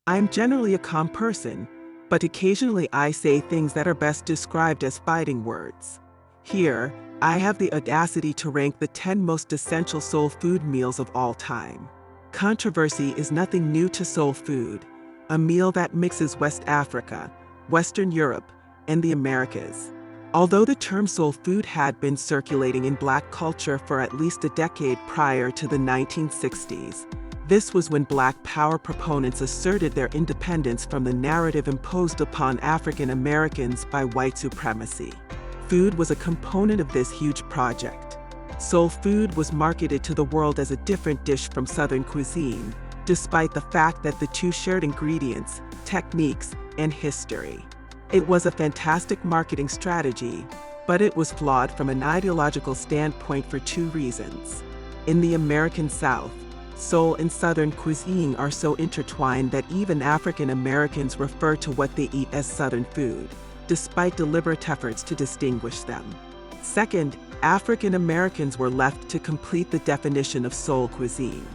I'm generally a calm person, but occasionally I say things that are best described as fighting words. Here, I have the audacity to rank the 10 most essential soul food meals of all time. Controversy is nothing new to soul food, a meal that mixes West Africa, Western Europe, and the Americas. Although the term soul food had been circulating in Black culture for at least a decade prior to the 1960s, this was when Black power proponents asserted their independence from the narrative imposed upon African Americans by white supremacy. Food was a component of this huge project. Soul food was marketed to the world as a different dish from Southern cuisine, despite the fact that the two shared ingredients, techniques, and history. It was a fantastic marketing strategy, but it was flawed from an ideological standpoint for two reasons. In the American South, soul and Southern cuisine are so intertwined that even African Americans refer to what they eat as Southern food, despite deliberate efforts to distinguish them. Second, African Americans were left to complete the definition of soul cuisine.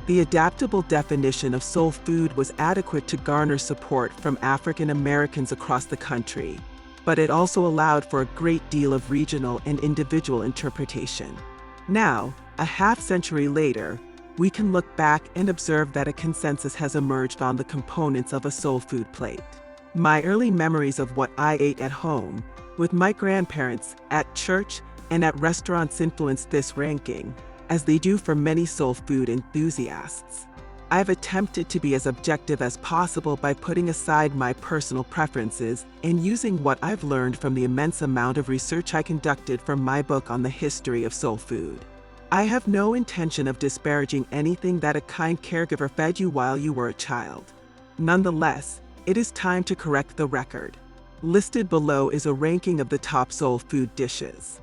The adaptable definition of soul food was adequate to garner support from African Americans across the country, but it also allowed for a great deal of regional and individual interpretation. Now, a half-century later, we can look back and observe that a consensus has emerged on the components of a soul food plate. My early memories of what I ate at home, with my grandparents, at church, and at restaurants influenced this ranking, as they do for many soul food enthusiasts. I've attempted to be as objective as possible by putting aside my personal preferences and using what I've learned from the immense amount of research I conducted for my book on the history of soul food. I have no intention of disparaging anything that a kind caregiver fed you while you were a child. Nonetheless, it is time to correct the record. Listed below is a ranking of the top soul food dishes.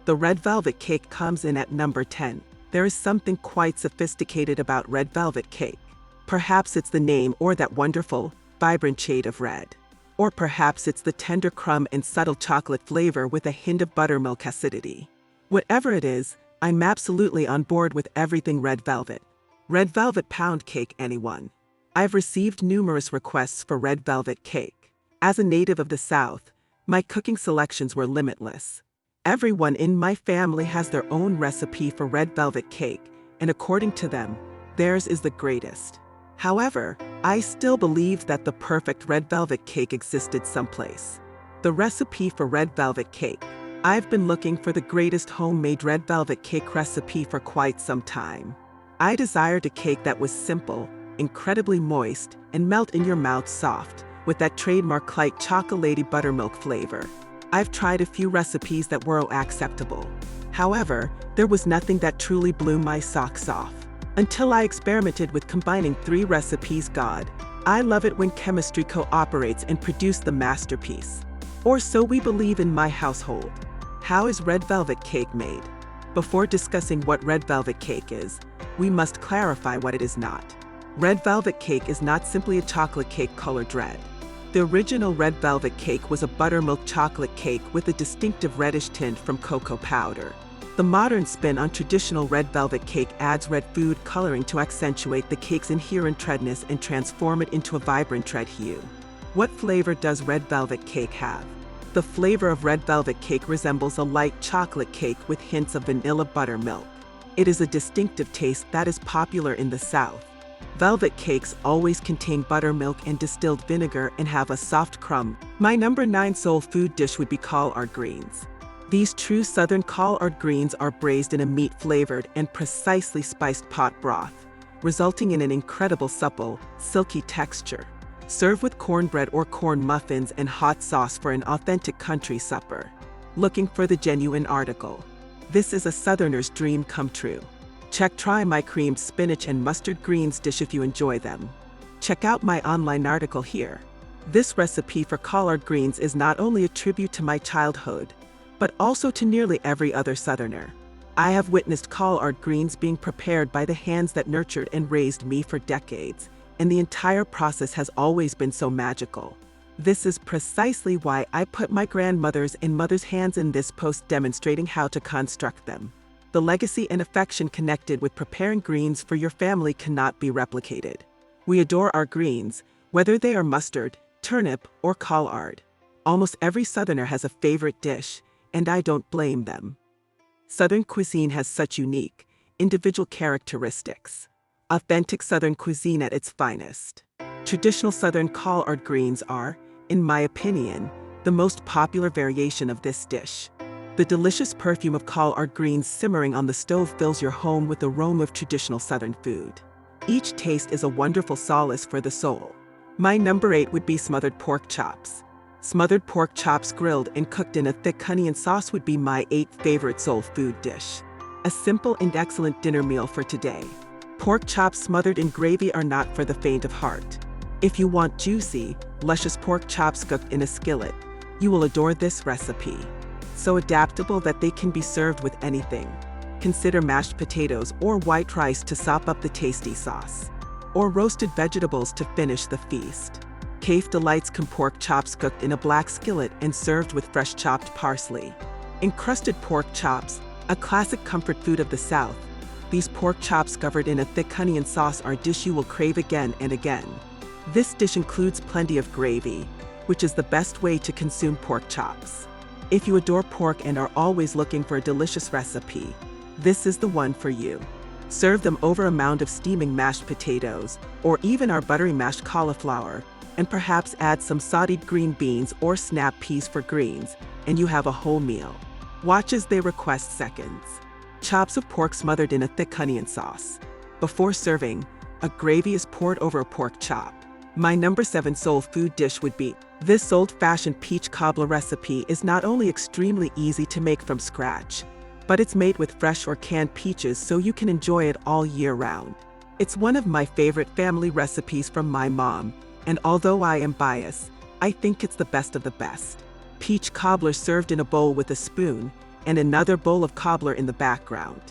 The red velvet cake comes in at number 10. There is something quite sophisticated about red velvet cake. Perhaps it's the name or that wonderful, vibrant shade of red. Or perhaps it's the tender crumb and subtle chocolate flavor with a hint of buttermilk acidity. Whatever it is, I'm absolutely on board with everything red velvet. Red velvet pound cake, anyone? I've received numerous requests for red velvet cake. As a native of the South, my cooking selections were limitless. Everyone in my family has their own recipe for red velvet cake, and according to them, theirs is the greatest. However, I still believed that the perfect red velvet cake existed someplace. The recipe for red velvet cake. I've been looking for the greatest homemade red velvet cake recipe for quite some time. I desired a cake that was simple, incredibly moist, and melt in your mouth soft, with that trademark light chocolatey buttermilk flavor. I've tried a few recipes that were acceptable. However, there was nothing that truly blew my socks off. Until I experimented with combining 3 recipes. God, I love it when chemistry cooperates and produces the masterpiece. Or so we believe in my household. How is red velvet cake made? Before discussing what red velvet cake is, we must clarify what it is not. Red velvet cake is not simply a chocolate cake colored red. The original red velvet cake was a buttermilk chocolate cake with a distinctive reddish tint from cocoa powder. The modern spin on traditional red velvet cake adds red food coloring to accentuate the cake's inherent redness and transform it into a vibrant red hue. What flavor does red velvet cake have? The flavor of red velvet cake resembles a light chocolate cake with hints of vanilla buttermilk. It is a distinctive taste that is popular in the South. Velvet cakes always contain buttermilk and distilled vinegar and have a soft crumb. My number 9 soul food dish would be collard greens. These true Southern collard greens are braised in a meat-flavored and precisely spiced pot broth, resulting in an incredible supple, silky texture. Serve with cornbread or corn muffins and hot sauce for an authentic country supper. Looking for the genuine article? This is a Southerner's dream come true. Try my creamed spinach and mustard greens dish if you enjoy them. Check out my online article here. This recipe for collard greens is not only a tribute to my childhood, but also to nearly every other Southerner. I have witnessed collard greens being prepared by the hands that nurtured and raised me for decades, and the entire process has always been so magical. This is precisely why I put my grandmother's and mother's hands in this post demonstrating how to construct them. The legacy and affection connected with preparing greens for your family cannot be replicated. We adore our greens, Whether they are mustard, turnip, or collard, almost every Southerner has a favorite dish, and I don't blame them. Southern cuisine has such unique, individual characteristics. Authentic Southern cuisine at its finest. Traditional Southern collard greens are, in my opinion, the most popular variation of this dish. The delicious perfume of collard greens simmering on the stove fills your home with the aroma of traditional Southern food. Each taste is a wonderful solace for the soul. My number 8 would be smothered pork chops. Smothered pork chops grilled and cooked in a thick onion sauce would be my 8th favorite soul food dish. A simple and excellent dinner meal for today. Pork chops smothered in gravy are not for the faint of heart. If you want juicy, luscious pork chops cooked in a skillet, you will adore this recipe. So adaptable that they can be served with anything. Consider mashed potatoes or white rice to sop up the tasty sauce. Or roasted vegetables to finish the feast. Cafe delights come pork chops cooked in a black skillet and served with fresh chopped parsley. Encrusted pork chops, a classic comfort food of the South. These pork chops covered in a thick onion sauce are a dish you will crave again and again. This dish includes plenty of gravy, which is the best way to consume pork chops. If you adore pork and are always looking for a delicious recipe, this is the one for you. Serve them over a mound of steaming mashed potatoes, or even our buttery mashed cauliflower, and perhaps add some sauteed green beans or snap peas for greens, and you have a whole meal. Watch as they request seconds. Chops of pork smothered in a thick onion sauce. Before serving, a gravy is poured over a pork chop. My number 7 soul food dish would be, this old-fashioned peach cobbler recipe is not only extremely easy to make from scratch, but it's made with fresh or canned peaches so you can enjoy it all year round. It's one of my favorite family recipes from my mom, and although I am biased, I think it's the best of the best. Peach cobbler served in a bowl with a spoon, and another bowl of cobbler in the background.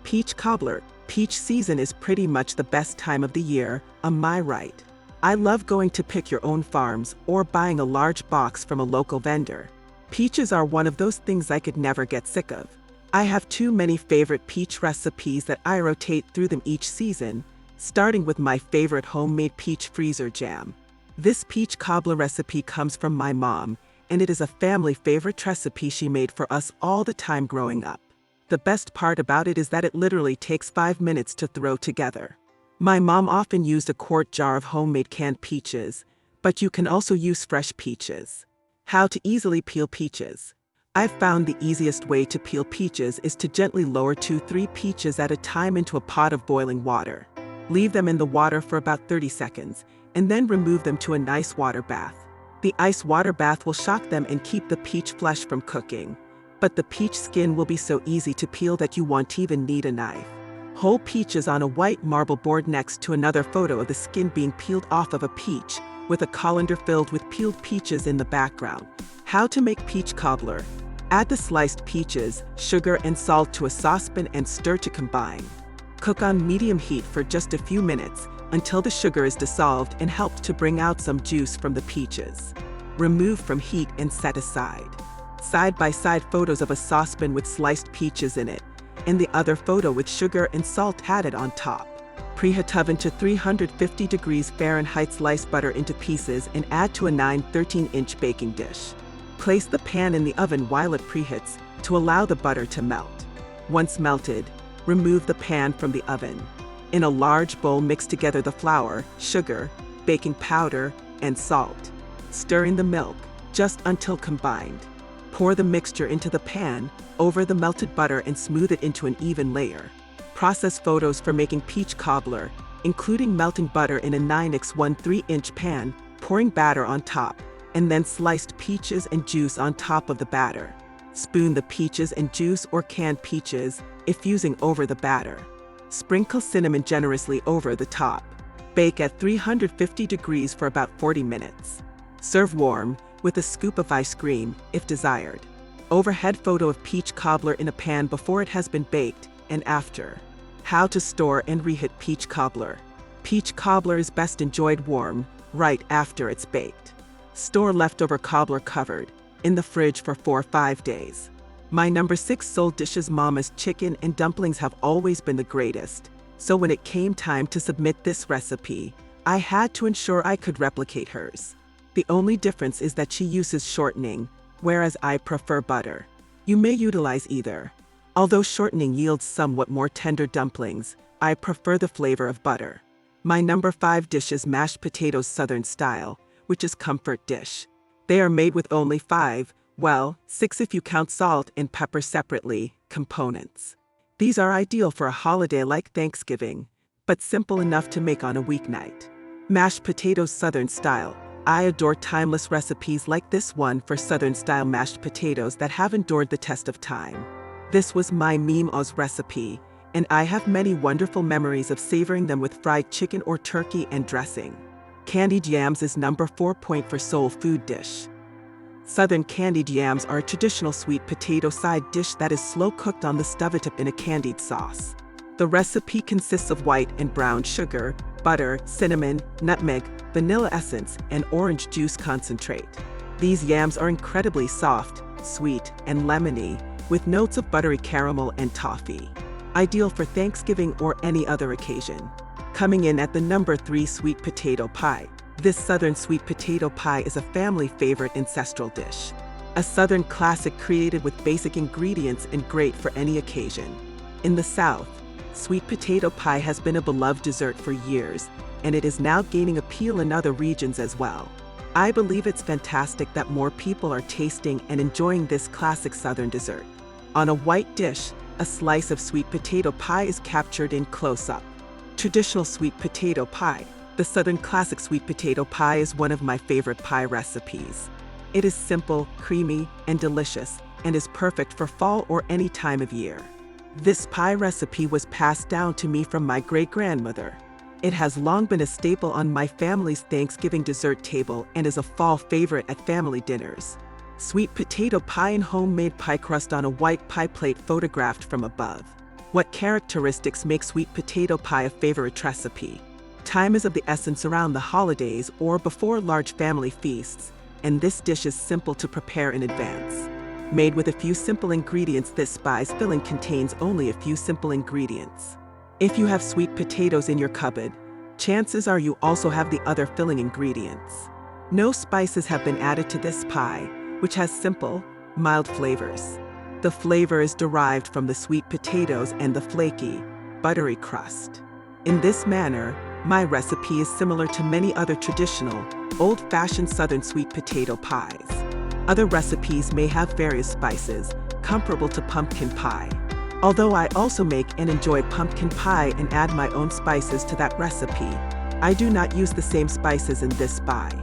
Peach cobbler, peach season is pretty much the best time of the year, am I right? I love going to pick your own farms or buying a large box from a local vendor. Peaches are one of those things I could never get sick of. I have too many favorite peach recipes that I rotate through them each season, starting with my favorite homemade peach freezer jam. This peach cobbler recipe comes from my mom, and it is a family favorite recipe she made for us all the time growing up. The best part about it is that it literally takes 5 minutes to throw together. My mom often used a quart jar of homemade canned peaches, but you can also use fresh peaches. How to easily peel peaches. I've found the easiest way to peel peaches is to gently lower 2-3 peaches at a time into a pot of boiling water. Leave them in the water for about 30 seconds, and then remove them to a nice water bath. The ice water bath will shock them and keep the peach flesh from cooking, but the peach skin will be so easy to peel that you won't even need a knife. Whole peaches on a white marble board next to another photo of the skin being peeled off of a peach, with a colander filled with peeled peaches in the background. How to make peach cobbler. Add the sliced peaches, sugar and salt to a saucepan and stir to combine. Cook on medium heat for just a few minutes until the sugar is dissolved and helps to bring out some juice from the peaches. Remove from heat and set aside. Side-by-side photos of a saucepan with sliced peaches in it, and the other photo with sugar and salt added on top. Preheat oven to 350 degrees Fahrenheit. Slice butter into pieces and add to a 9/13-inch baking dish. Place the pan in the oven while it preheats to allow the butter to melt. Once melted, remove the pan from the oven. In a large bowl, mix together the flour, sugar, baking powder, and salt. Stir in the milk, just until combined. Pour the mixture into the pan, over the melted butter and smooth it into an even layer. Process photos for making peach cobbler, including melting butter in a 9x13-inch pan, pouring batter on top, and then sliced peaches and juice on top of the batter. Spoon the peaches and juice or canned peaches, effusing over the batter. Sprinkle cinnamon generously over the top. Bake at 350 degrees for about 40 minutes. Serve warm, with a scoop of ice cream, if desired. Overhead photo of peach cobbler in a pan before it has been baked, and after. How to store and reheat peach cobbler. Peach cobbler is best enjoyed warm, right after it's baked. Store leftover cobbler covered, in the fridge for 4 or 5 days. My number 6 soul dishes. Mama's chicken and dumplings have always been the greatest, so when it came time to submit this recipe, I had to ensure I could replicate hers. The only difference is that she uses shortening, whereas I prefer butter. You may utilize either. Although shortening yields somewhat more tender dumplings, I prefer the flavor of butter. My number 5 dish is mashed potatoes Southern style, which is comfort dish. They are made with only 5, well, 6 if you count salt and pepper separately, components. These are ideal for a holiday like Thanksgiving, but simple enough to make on a weeknight. Mashed potatoes Southern style. I adore timeless recipes like this one for Southern style mashed potatoes that have endured the test of time. This was my Meme-O's recipe, and I have many wonderful memories of savoring them with fried chicken or turkey and dressing. Candied yams is number 4 point for soul food dish. Southern candied yams are a traditional sweet potato side dish that is slow cooked on the stovetop in a candied sauce. The recipe consists of white and brown sugar, butter, cinnamon, nutmeg, vanilla essence, and orange juice concentrate. These yams are incredibly soft, sweet, and lemony, with notes of buttery caramel and toffee. Ideal for Thanksgiving or any other occasion. Coming in at the number 3 sweet potato pie. This Southern sweet potato pie is a family favorite ancestral dish. A Southern classic created with basic ingredients and great for any occasion. In the South, sweet potato pie has been a beloved dessert for years, and it is now gaining appeal in other regions as well. I believe it's fantastic that more people are tasting and enjoying this classic Southern dessert. On a white dish, a slice of sweet potato pie is captured in close-up. Traditional sweet potato pie. The Southern classic sweet potato pie is one of my favorite pie recipes. It is simple, creamy, and delicious, and is perfect for fall or any time of year. This pie recipe was passed down to me from my great-grandmother. It has long been a staple on my family's Thanksgiving dessert table and is a fall favorite at family dinners. Sweet potato pie and homemade pie crust on a white pie plate photographed from above. What characteristics make sweet potato pie a favorite recipe? Time is of the essence around the holidays or before large family feasts, and this dish is simple to prepare in advance. Made with a few simple ingredients, this pie's filling contains only a few simple ingredients. If you have sweet potatoes in your cupboard, chances are you also have the other filling ingredients. No spices have been added to this pie, which has simple, mild flavors. The flavor is derived from the sweet potatoes and the flaky, buttery crust. In this manner, my recipe is similar to many other traditional, old-fashioned Southern sweet potato pies. Other recipes may have various spices, comparable to pumpkin pie. Although I also make and enjoy pumpkin pie and add my own spices to that recipe, I do not use the same spices in this pie.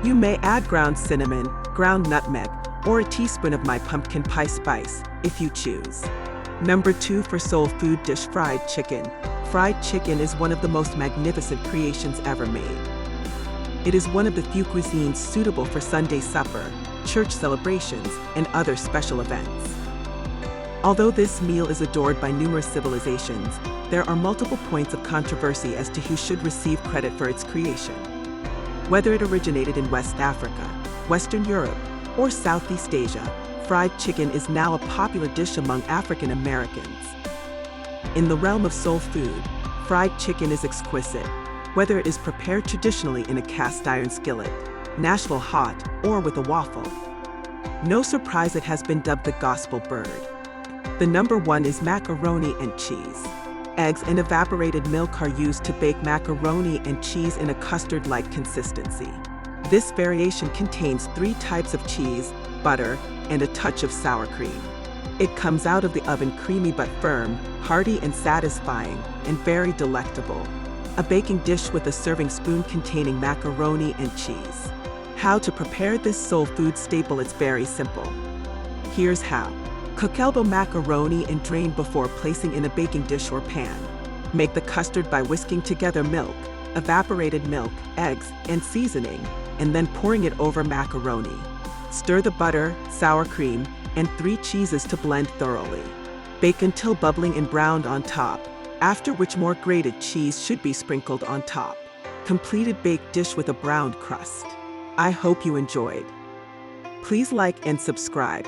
You may add ground cinnamon, ground nutmeg, or a teaspoon of my pumpkin pie spice, if you choose. Number 2 for soul food dish, fried chicken. Fried chicken is one of the most magnificent creations ever made. It is one of the few cuisines suitable for Sunday supper, church celebrations, and other special events. Although this meal is adored by numerous civilizations, there are multiple points of controversy as to who should receive credit for its creation. Whether it originated in West Africa, Western Europe, or Southeast Asia, fried chicken is now a popular dish among African Americans. In the realm of soul food, fried chicken is exquisite, whether it is prepared traditionally in a cast iron skillet, Nashville hot, or with a waffle. No surprise it has been dubbed the gospel bird. The number 1 is macaroni and cheese. Eggs and evaporated milk are used to bake macaroni and cheese in a custard-like consistency. This variation contains 3 types of cheese, butter, and a touch of sour cream. It comes out of the oven creamy but firm, hearty and satisfying, and very delectable. A baking dish with a serving spoon containing macaroni and cheese. How to prepare this soul food staple? It's very simple. Here's how. Cook elbow macaroni and drain before placing in a baking dish or pan. Make the custard by whisking together milk, evaporated milk, eggs, and seasoning, and then pouring it over macaroni. Stir the butter, sour cream, and 3 cheeses to blend thoroughly. Bake until bubbling and browned on top, after which more grated cheese should be sprinkled on top. Completed baked dish with a browned crust. I hope you enjoyed. Please like and subscribe.